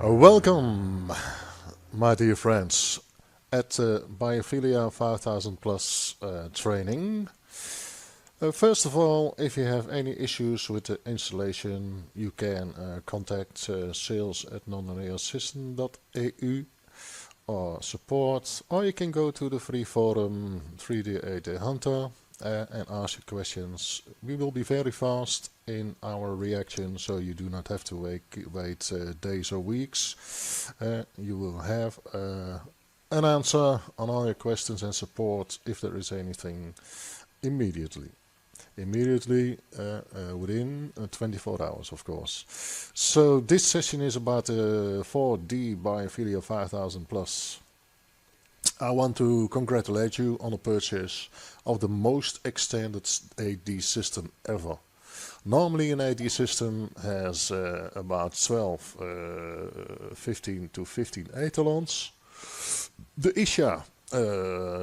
Welcome, my dear friends, at BIOPHILIA 5000 Plus training. First of all, if you have any issues with the installation, you can contact sales at nonlinearsystem.eu or support, or you can go to the free forum 3D8 Hunter and ask your questions. We will be very fast in our reaction, so you do not have to wait days or weeks. You will have an answer on all your questions and support if there is anything immediately. Within 24 hours, of course. So this session is about 4D BIOPHILIA 5000 Plus. I want to congratulate you on the purchase of the most extended AD system ever. Normally an AD system has about 15 to 15 etalons. The ISHA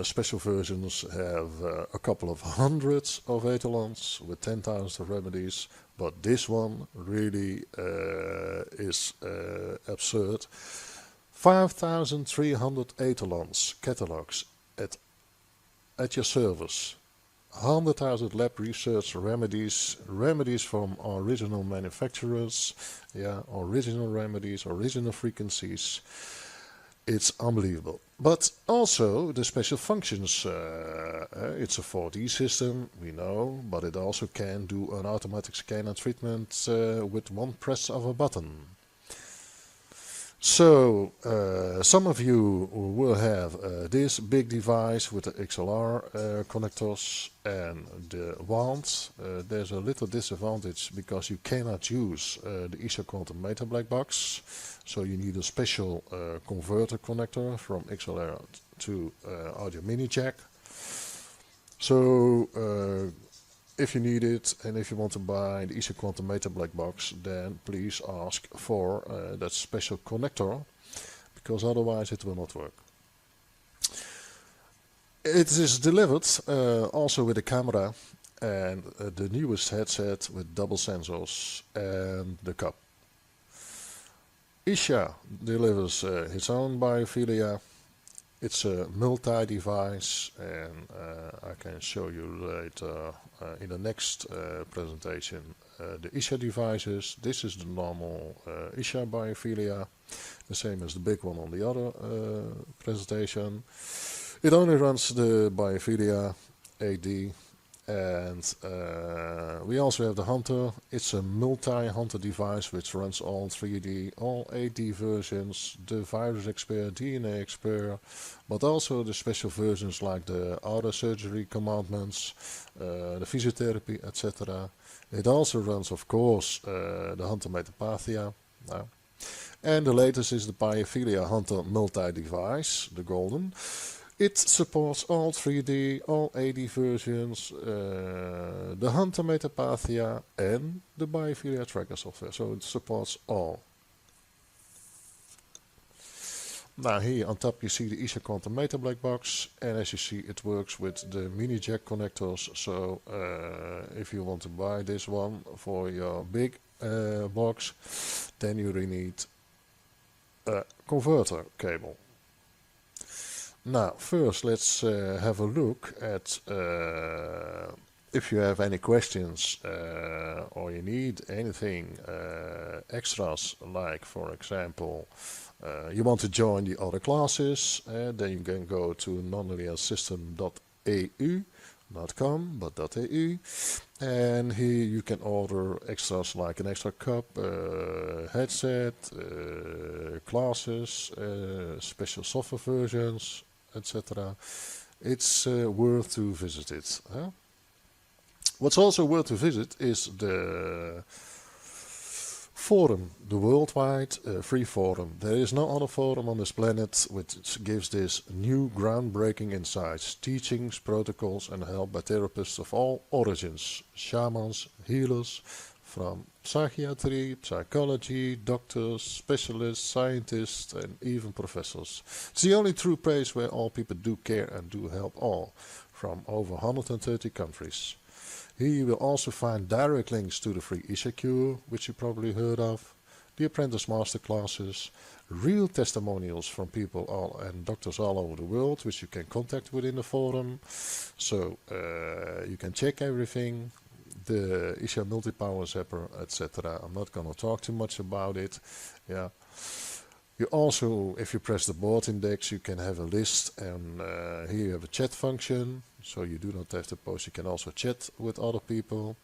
special versions have a couple of hundreds of etalons with 10,000 remedies, but this one really is absurd. 5,300 etalons catalogs at your service. 100,000 lab research remedies from original manufacturers, original remedies, original frequencies. It's unbelievable. But also the special functions. It's a 4D system, we know, but it also can do an automatic scan and treatment with one press of a button. So, some of you will have this big device with the XLR connectors and the wand. There's a little disadvantage because you cannot use the ISHA quantum meter black box. So you need a special converter connector from XLR to audio mini jack. So if you need it and if you want to buy the ISHA quantum meter black box, then please ask for that special connector, because otherwise it will not work. It is delivered also with a camera and the newest headset with double sensors and the cup. ISHA delivers its own BIOPHILIA. It's a multi-device, and I can show you later in the next presentation the ISHA devices. This is the normal ISHA BIOPHILIA, the same as the big one on the other presentation. It only runs the BIOPHILIA AD, and we also have the Hunter. It's a multi-Hunter device which runs all 3D, all AD versions, the virus expert, DNA expert, but also the special versions like the auto surgery commandments, the physiotherapy, etc. It also runs, of course, the Hunter Metapathia. And the latest is the BIOPHILIA Hunter multi-device, the golden. It supports all 3D, all AD versions, the Hunter Metapathia and the BIOPHILIA tracker software. So it supports all. Now here on top you see the ISHA quantum meter black box, and as you see it works with the mini jack connectors. So if you want to buy this one for your big box, then you really need a converter cable. Now, first let's have a look at if you have any questions or you need anything extras, like for example you want to join the other classes, then you can go to nonlinearsystem.eu, not .com, but .eu, and here you can order extras like an extra cup, headset, classes, special software versions, etc. It's worth to visit it. What's also worth to visit is the forum, the worldwide free forum. There is no other forum on this planet which gives this new groundbreaking insights, teachings, protocols and help by therapists of all origins, shamans, healers, from psychiatry, psychology, doctors, specialists, scientists and even professors. It's the only true place where all people do care and do help all, from over 130 countries. Here you will also find direct links to the free ISHA cure, which you probably heard of, the apprentice master classes, real testimonials from people and doctors all over the world, which you can contact within the forum. So you can check everything, the ISHA multi-power zapper, etc. I'm not going to talk too much about it. Yeah. You also, if you press the board index, you can have a list, and here you have a chat function, so you do not have to post, you can also chat with other people.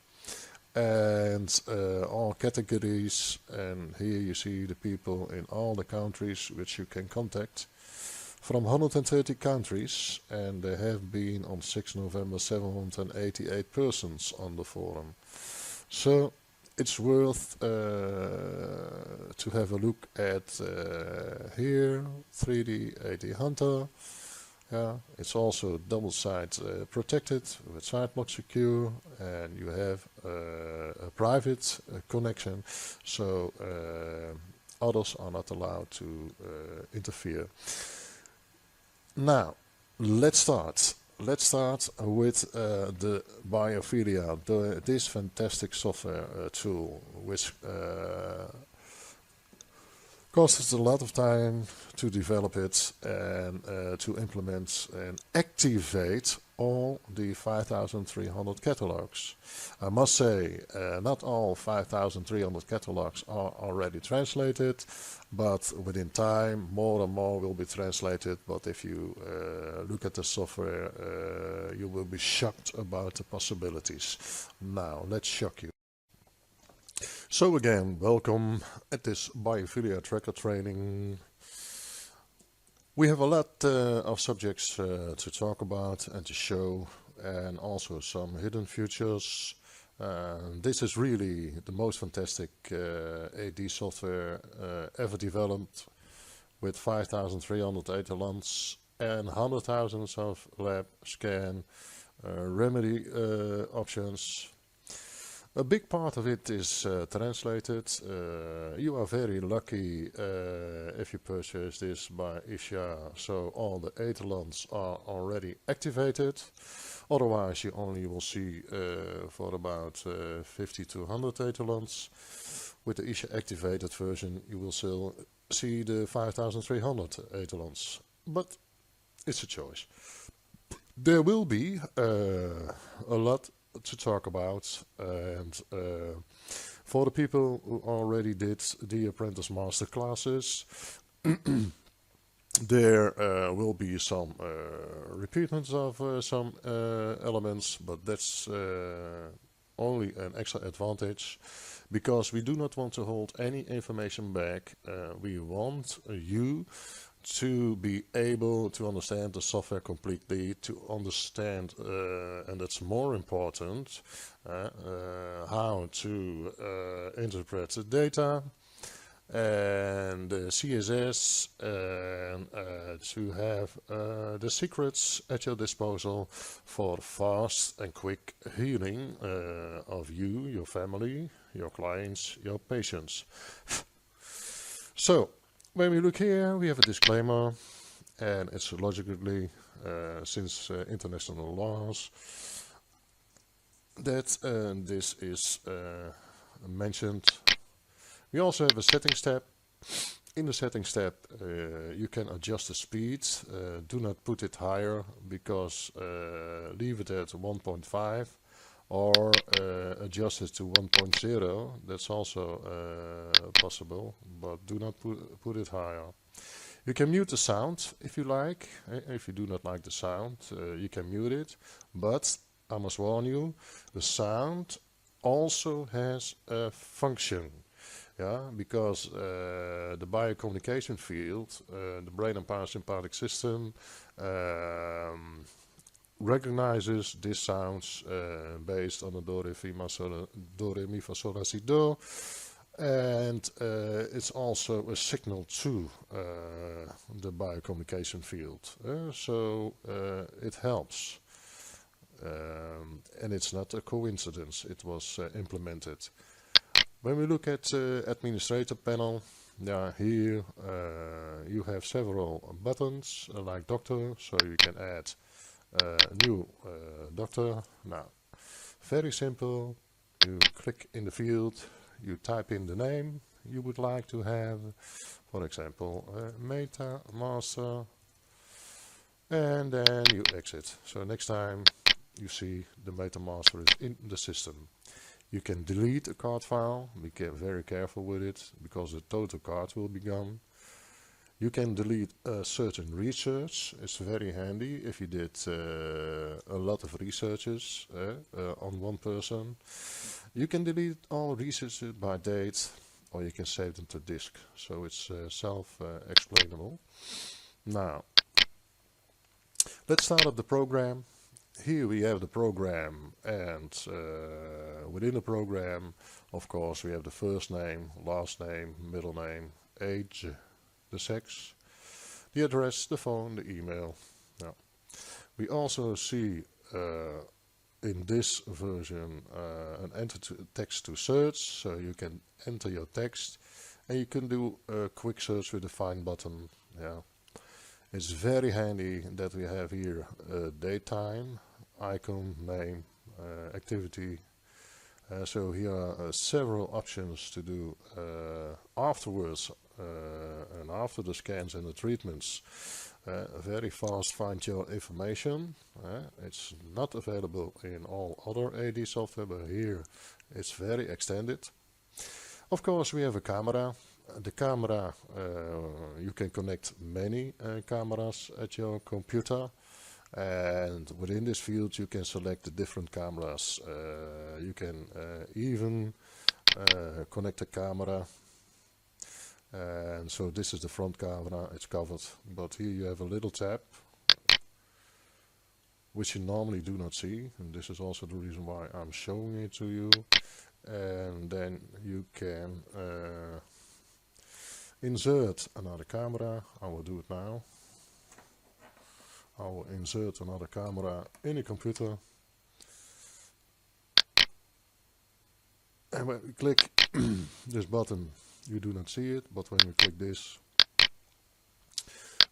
And all categories, and here you see the people in all the countries which you can contact from 130 countries, and there have been on 6 November 788 persons on the forum. So it's worth to have a look at here, 3D AD Hunter. Yeah, it's also double side protected with sideblock secure, and you have a private connection, so others are not allowed to interfere. Now, let's start. Let's start with the BIOPHILIA, this fantastic software tool, which cost us a lot of time to develop it and to implement and activate all the 5,300 catalogs. I must say, not all 5,300 catalogs are already translated, but within time more and more will be translated. But if you look at the software, you will be shocked about the possibilities. Now, let's shock you. So again, welcome at this BIOPHILIA tracker training. We have a lot of subjects to talk about and to show, and also some hidden features. This is really the most fantastic AD software ever developed, with 5,300 etalons and 100,000 of lab scan remedy options. A big part of it is translated. You are very lucky if you purchase this by ISHA, so all the etalons are already activated. Otherwise, you only will see for about 50 to 100 etalons. With the ISHA activated version, you will still see the 5,300 etalons. But it's a choice. There will be a lot to talk about, and for the people who already did the apprentice master classes, there will be some repeatments of some elements, but that's only an extra advantage, because we do not want to hold any information back. We want you to be able to understand the software completely, to understand, and that's more important, how to interpret the data and the CSS, and to have the secrets at your disposal for fast and quick healing of you, your family, your clients, your patients. So, when we look here, we have a disclaimer, and it's logically, since international laws, that this is mentioned. We also have a settings tab. In the settings tab, you can adjust the speed. Do not put it higher, because leave it at 1.5, or adjust it to 1.0. That's also possible, but do not put it higher. You can mute the sound if you like. If you do not like the sound, you can mute it, but I must warn you, the sound also has a function. Yeah, because the biocommunication field, the brain and parasympathetic system, recognizes these sounds based on the do, re, mi, fa, sol, la, si, do, and it's also a signal to the biocommunication field, so it helps, and it's not a coincidence, it was implemented. When we look at administrator panel, here you have several buttons like doctor, so you can add a new doctor. Now, very simple. You click in the field, you type in the name, you would like to have, for example, Metamjeshtri, and then you exit. So next time you see the Metamjeshtri is in the system. You can delete a card file, be very careful with it, because the total card will be gone. You can delete certain research. It's very handy if you did a lot of researches on one person. You can delete all researches by date, or you can save them to disk. So it's self-explainable. Now, let's start up the program. Here we have the program, and within the program, of course, we have the first name, last name, middle name, age, the sex, the address, the phone, the email. Now, we also see in this version an enter text to search, so you can enter your text, and you can do a quick search with the find button. Yeah. It's very handy that we have here a daytime, icon, name, activity. So here are several options to do afterwards and after the scans and the treatments. Very fast find your information. It's not available in all other AD software, but here it's very extended. Of course, we have a camera. The camera, you can connect many cameras at your computer, and within this field you can select the different cameras. You can even connect a camera, and so this is the front camera, it's covered, but here you have a little tab which you normally do not see, and this is also the reason why I'm showing it to you. And then you can insert another camera. I will do it now. I will insert another camera in the computer. And when we click this button, you do not see it, but when you click this,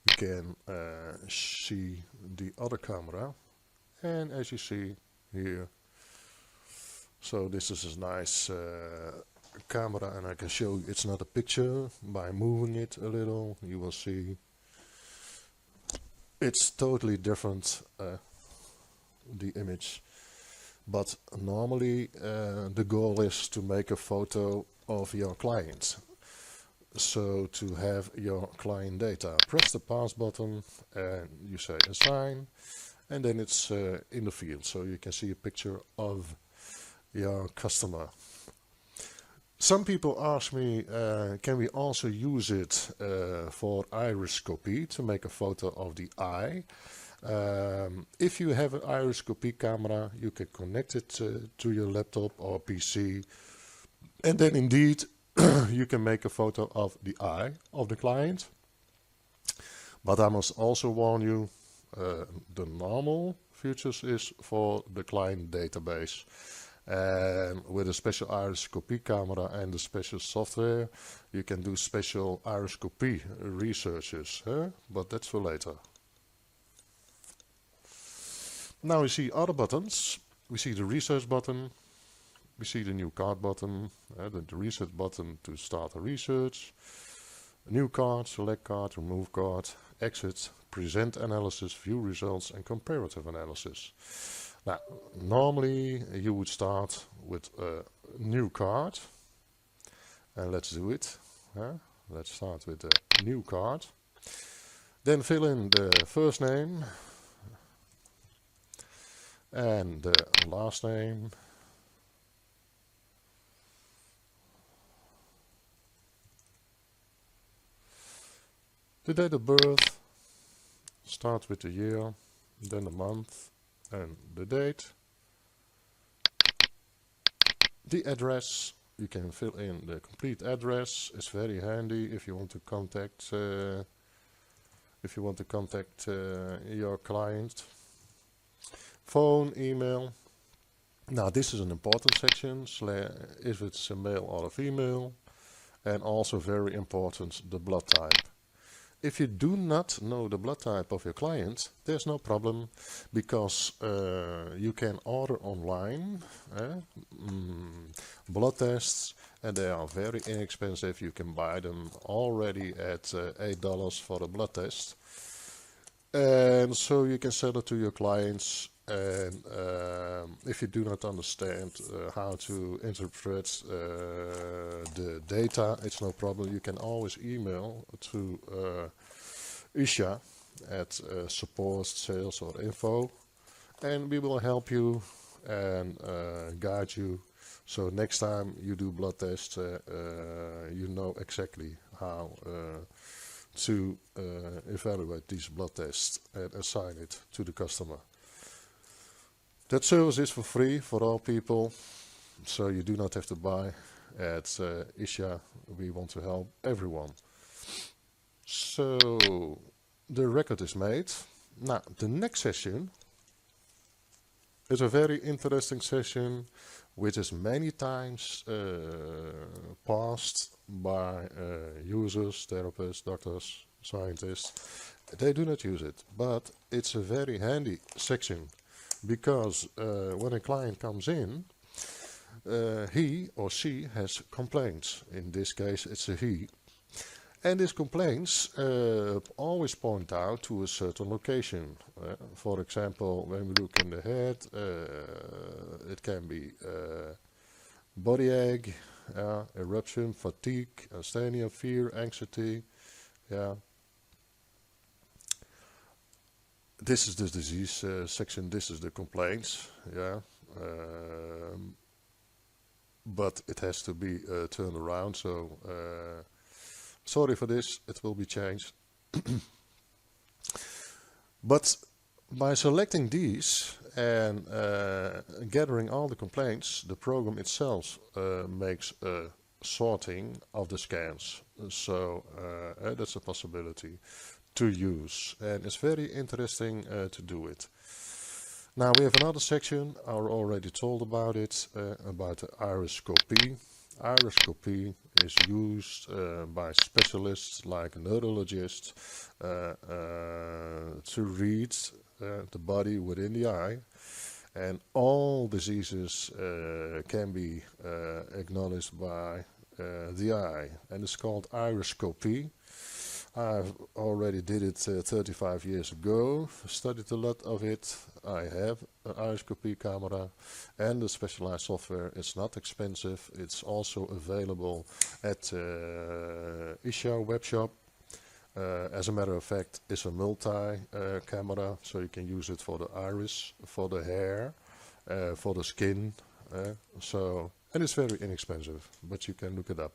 you can see the other camera. And as you see here, so this is a nice camera, and I can show you it's not a picture. By moving it a little, you will see it's totally different, the image. But normally the goal is to make a photo of your client. So to have your client data, press the pass button and you say assign, and then it's in the field, so you can see a picture of your customer. Some people ask me, can we also use it for iriscopy, to make a photo of the eye? If you have an iriscopy camera, you can connect it to your laptop or PC, and then indeed you can make a photo of the eye of the client. But I must also warn you, the normal features is for the client database. And with a special iriscopy camera and the special software, you can do special iriscopy researches, but that's for later. Now we see other buttons. We see the research button, we see the new card button, the research button to start a research, a new card, select card, remove card, exit, present analysis, view results, and comparative analysis. Now, normally you would start with a new card, and let's do it. Let's start with a new card. Then fill in the first name and the last name. The date of birth, start with the year, then the month, and the date. The address, you can fill in the complete address. It's very handy if you want to contact your client. Phone, email. Now this is an important section, if it's a male or a female, and also very important, the blood type. If you do not know the blood type of your client, there's no problem, because you can order online blood tests, and they are very inexpensive. You can buy them already at $8 for a blood test. And so you can sell it to your clients, and if you do not understand how to interpret the data, it's no problem. You can always email to ISHA at support, sales or info, and we will help you and guide you. So next time you do blood tests, you know exactly how to evaluate these blood tests and assign it to the customer. That service is for free for all people, so you do not have to buy. At ISHA, we want to help everyone. So the record is made. Now, the next session is a very interesting session, which is many times passed by users, therapists, doctors, scientists. They do not use it, but it's a very handy section, because when a client comes in, he or she has complaints. In this case, it's a he. And these complaints always point out to a certain location. For example, when we look in the head, it can be body ache, eruption, fatigue, asthenia, fear, anxiety. Yeah. This is the disease section. This is the complaints. Yeah. But it has to be turned around. So. Sorry for this, it will be changed. But by selecting these and gathering all the complaints, the program itself makes a sorting of the scans. So that's a possibility to use, and it's very interesting to do it. Now we have another section, I already told about it, about the iriscopy. Iriscopy is used by specialists like neurologists to read the body within the eye, and all diseases can be acknowledged by the eye, and it's called iriscopy. I already did it 35 years ago, studied a lot of it. I have an iriscopy camera and the specialized software. It's not expensive. It's also available at ISHA web shop. As a matter of fact, it's a multi-camera, so you can use it for the iris, for the hair, for the skin. And it's very inexpensive, but you can look it up.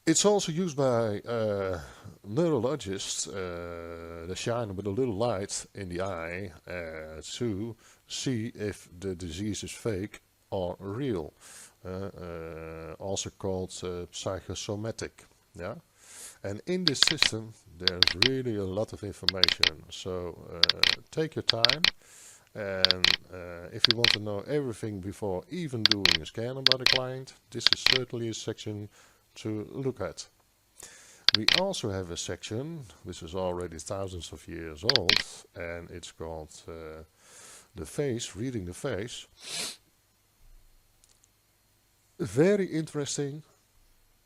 It's also used by neurologists. They shine with a little light in the eye to see if the disease is fake or real, also called psychosomatic. Yeah, and in this system there's really a lot of information. So take your time, and if you want to know everything before even doing a scan about a client, this is certainly a section to look at. We also have a section which is already thousands of years old, and it's called the face, reading the face. Very interesting.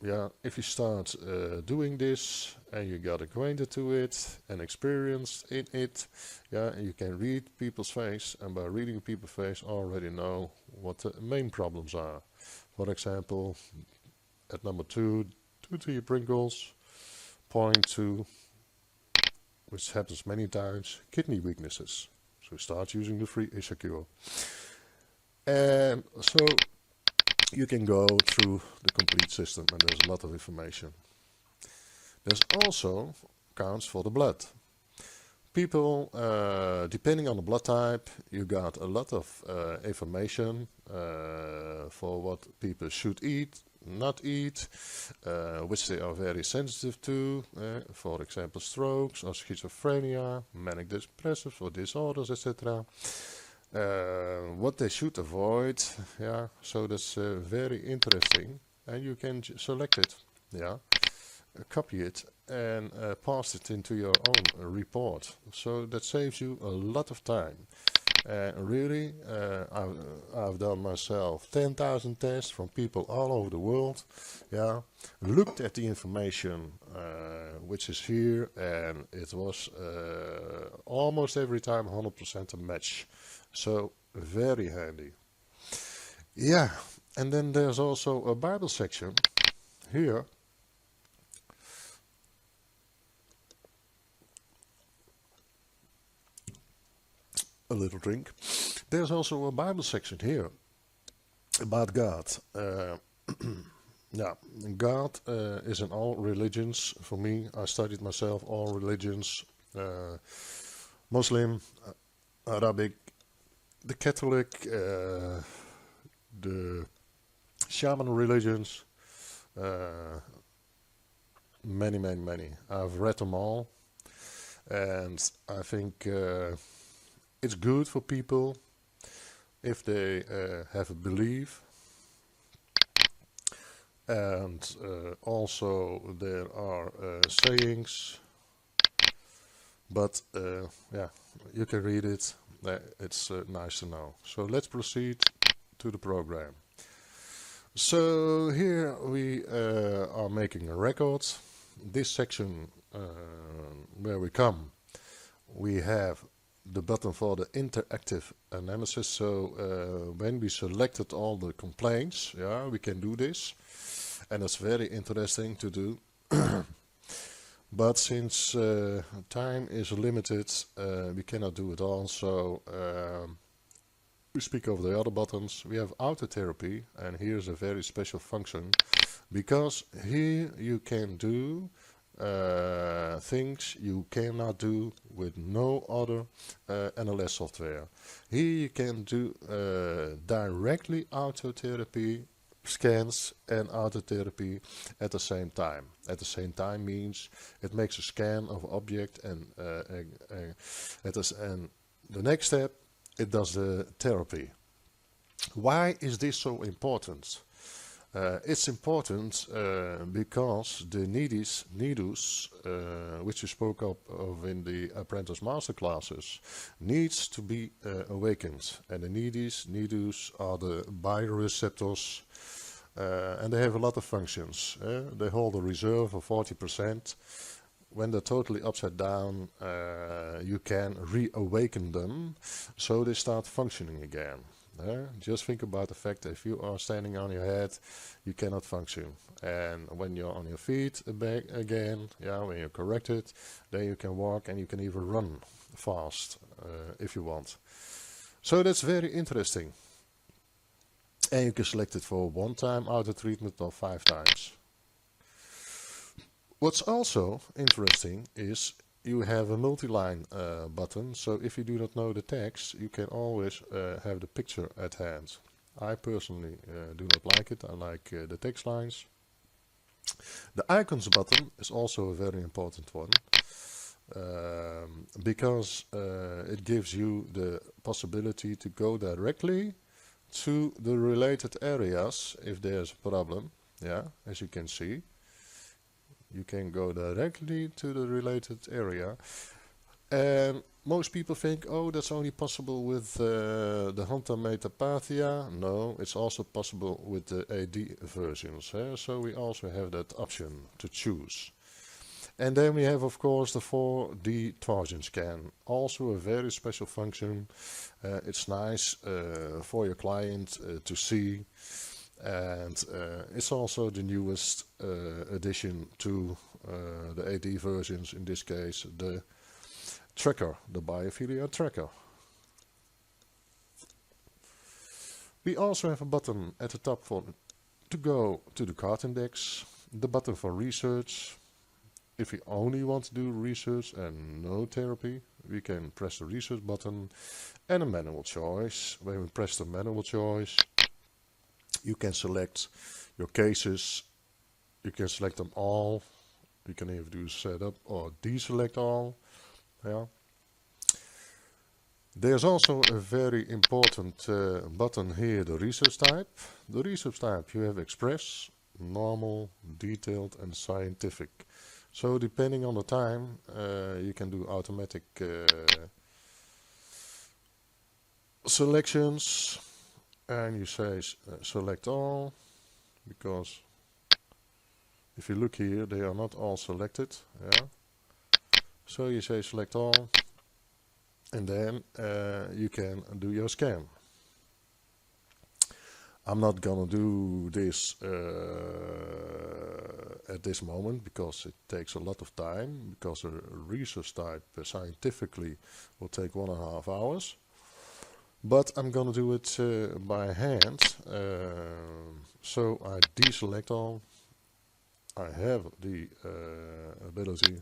Yeah, if you start doing this and you got acquainted to it and experienced in it, yeah, you can read people's face, and by reading people's face already know what the main problems are. For example, at number 2, 2 to your Pringles. Point 2, which happens many times, kidney weaknesses. So start using the free ISHA cure. And so you can go through the complete system, and there's a lot of information. There's also counts for the blood. People, depending on the blood type, you got a lot of information for what people should eat, not eat, which they are very sensitive to, for example strokes or schizophrenia, manic depressive or disorders, etc. What they should avoid, yeah, so that's very interesting, and you can select it, yeah, copy it and paste it into your own report, so that saves you a lot of time. Really, I've done myself 10,000 tests from people all over the world. Yeah, looked at the information which is here, and it was almost every time 100% a match. So very handy. Yeah, and then there's also a Bible section here. A little drink. There's also a Bible section here about God. Yeah, God is in all religions. For me, I studied myself all religions: Muslim, Arabic, the Catholic, the shaman religions. Many, many, many. I've read them all, and I think it's good for people if they have a belief. And also there are sayings, but yeah, you can read it. It's nice to know. So let's proceed to the program. So here we are making a record. This section where we come, we have the button for the interactive analysis. So when we selected all the complaints, yeah, we can do this, and it's very interesting to do. But since time is limited, we cannot do it all. So we speak of the other buttons. We have autotherapy, and here's a very special function, because here you can do things you cannot do with no other NLS software. Here you can do directly autotherapy scans and autotherapy at the same time. At the same time means it makes a scan of object, and the next step it does the therapy. Why is this so important? It's important because the nidus, which you spoke of in the apprentice master classes, needs to be awakened. And the nidus are the bioreceptors, and they have a lot of functions. They hold a reserve of 40%. When they're totally upside down, you can reawaken them, so they start functioning again. Just think about the fact that if you are standing on your head, you cannot function. And when you're on your feet back again, yeah, when you're corrected, then you can walk, and you can even run fast if you want. So that's very interesting. And you can select it for one time auto treatment or 5 times. What's also interesting is you have a multi-line button, so if you do not know the text, you can always have the picture at hand. I personally do not like it. I like the text lines. The icons button is also a very important one, because it gives you the possibility to go directly to the related areas if there's a problem. Yeah, as you can see, you can go directly to the related area. And most people think, oh, that's only possible with the Hunter Metapathia. No, it's also possible with the AD versions. So we also have that option to choose. And then we have, of course, the 4D torsion scan. Also a very special function. It's nice for your client to see. And it's also the newest addition to the AD versions, in this case the tracker, the BIOPHILIA tracker. We also have a button at the top to go to the card index, the button for research. If we only want to do research and no therapy, we can press the research button, and a manual choice. When we press the manual choice, you can select your cases. You can select them all. You can either do setup or deselect all. Yeah. There's also a very important button here, the research type. The research type, you have express, normal, detailed, and scientific. So depending on the time, you can do automatic selections, and you say select all, because if you look here, they are not all selected. Yeah. So you say select all, and then you can do your scan. I'm not gonna do this at this moment because it takes a lot of time, because a research type scientifically will take 1.5 hours. But I'm gonna do it by hand. So I deselect all. I have the ability.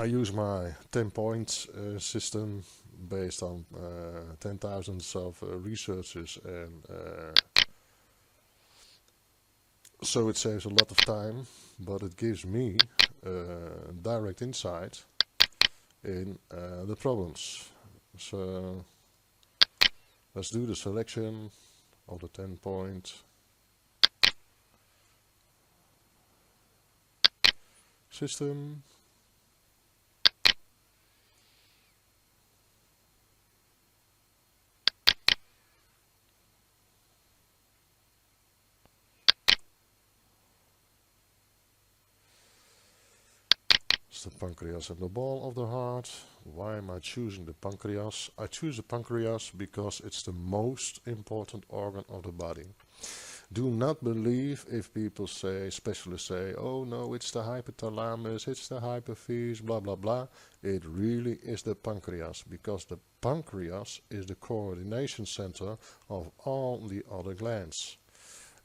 I use my 10-point system based on 10,000 of researches, and so it saves a lot of time, but it gives me direct insight in the problems. So let's do the selection of the 10-point system. The pancreas and the ball of the heart. Why am I choosing the pancreas? I choose the pancreas because it's the most important organ of the body. Do not believe if people say, specialists say, oh no, it's the hypothalamus, it's the hypophyse, blah blah blah. It really is the pancreas, because the pancreas is the coordination center of all the other glands.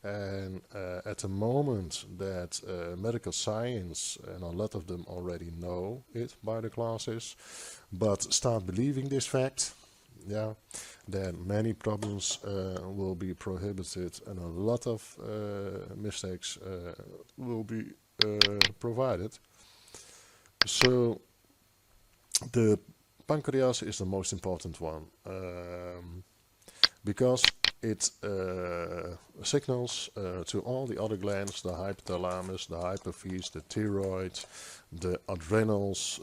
And at the moment that medical science, and a lot of them already know it by the classes, but start believing this fact, yeah, then many problems will be prohibited, and a lot of mistakes will be provided. So the pancreas is the most important one, because it signals to all the other glands, the hypothalamus, the hypophyse, the thyroid, the adrenals,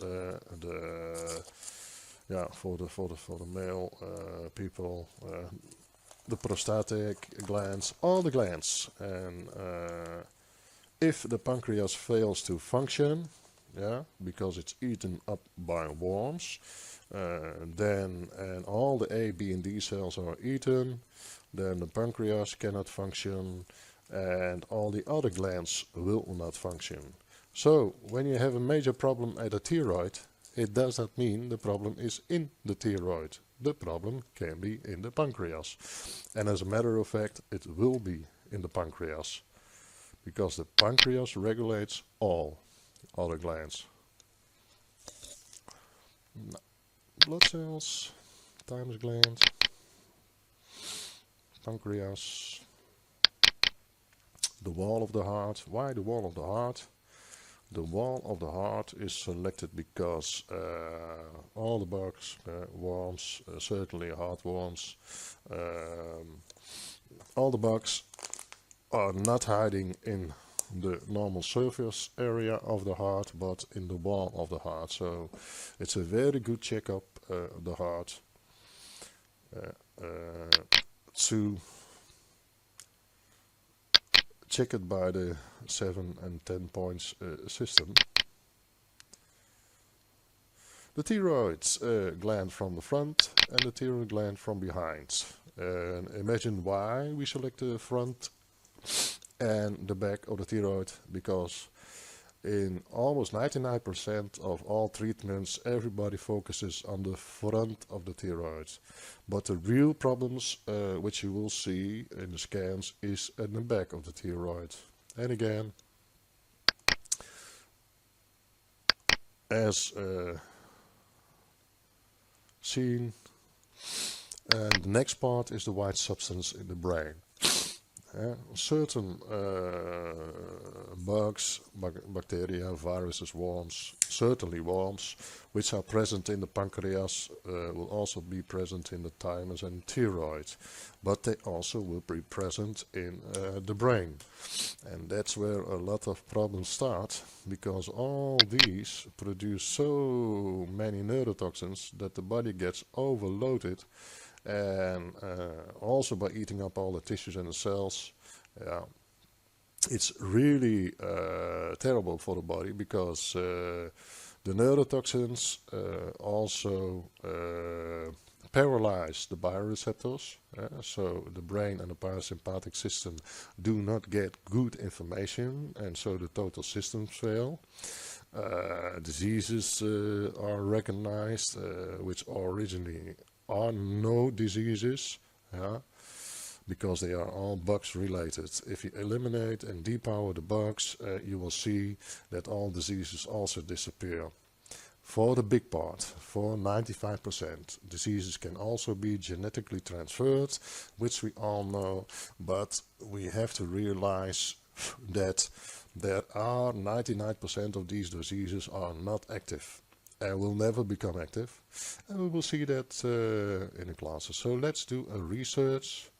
for the male people, the prostatic glands, all the glands. And if the pancreas fails to function, yeah, because it's eaten up by worms, then and all the A, B, and D cells are eaten, then the pancreas cannot function, and all the other glands will not function. So when you have a major problem at the thyroid, it does not mean the problem is in the thyroid. The problem can be in the pancreas. And as a matter of fact, it will be in the pancreas, because the pancreas regulates all other glands. Blood cells, thymus gland, pancreas, the wall of the heart. Why the wall of the heart? The wall of the heart is selected because all the bugs, worms, certainly heartworms, all the bugs are not hiding in the normal surface area of the heart, but in the wall of the heart. So it's a very good checkup, the heart, to check it by the 7 and 10 points system. The thyroid gland from the front and the thyroid gland from behind. And imagine why we select the front and the back of the thyroid, because in almost 99% of all treatments, everybody focuses on the front of the thyroid. But the real problems, which you will see in the scans, is in the back of the thyroid. And again, as seen, and the next part is the white substance in the brain. Certain bugs, bacteria, viruses, worms, certainly worms, which are present in the pancreas, will also be present in the thymus and thyroid, but they also will be present in the brain. And that's where a lot of problems start, because all these produce so many neurotoxins that the body gets overloaded, and also by eating up all the tissues and the cells. Yeah, it's really terrible for the body, because the neurotoxins also paralyze the bioreceptors, so the brain and the parasympathetic system do not get good information, and so the total systems fail. Diseases are recognized, which originally are no diseases, because they are all bugs related. If you eliminate and depower the bugs, you will see that all diseases also disappear. For the big part, for 95%, diseases can also be genetically transferred, which we all know, but we have to realize that there are 99% of these diseases are not active and will never become active, and we will see that in the classes. So let's do a research